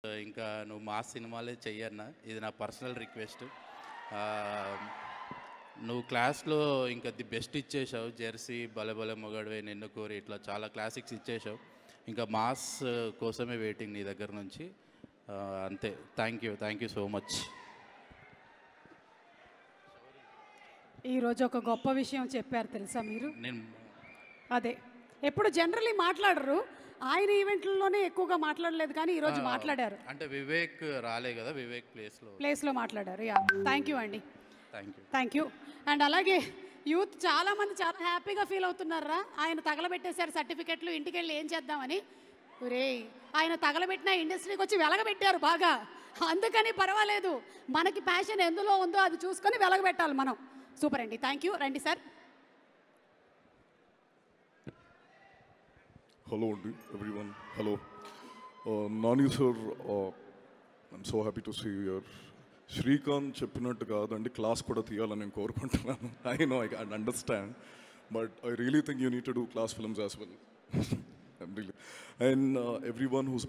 ఇంకా నువ్వు మా సినిమాలే చెయ్యన్నా, ఇది నా పర్సనల్ రిక్వెస్ట్. నువ్వు క్లాస్లో ఇంకా ది బెస్ట్ ఇచ్చేసావు. జెర్సీ, భలే భలే మొగాడివే, నిన్ను కోరి, ఇట్లా చాలా క్లాసిక్స్ ఇచ్చేసావు. ఇంకా మాస్ కోసమే వెయిటింగ్ నీ దగ్గర నుంచి. అంతే. Thank you so much. ఈరోజు ఒక గొప్ప విషయం చెప్పారు తెలుసా మీరు? నేను అదే ఎప్పుడు జనరల్లీ మాట్లాడరు, ఆయన ఈవెంట్లలోనే ఎక్కువగా మాట్లాడలేదు, కానీ ఈరోజు మాట్లాడారు. అంటే వివేక్ రాలే కదా, వివేక్ ప్లేస్లో మాట్లాడారు. యా, థ్యాంక్ యూ అండి. Thank you. అండ్ అలాగే యూత్ చాలామంది చాలా హ్యాపీగా ఫీల్ అవుతున్నారా, ఆయన తగలబెట్టేశారు సర్టిఫికెట్లు, ఇంటికి వెళ్ళి ఏం చేద్దామని. ఒరే, ఆయన తగలబెట్టిన ఇండస్ట్రీకి వచ్చి వెలగబెట్టారు బాగా, అందుకని పర్వాలేదు. మనకి ప్యాషన్ ఎందులో ఉందో అది చూసుకొని వెలగబెట్టాలి మనం. సూపర్ అండి, థ్యాంక్ యూ. రండి sir. Hello everyone. Hello. Nani sir, I'm so happy to see you here. Srikanth చెప్పినట్టు కాదండి, క్లాస్ కూడా తీయాలని నేను కోరుకుంటున్నాను. I know, I can understand, but I really think you need to do class films as well. I'm really, and everyone who's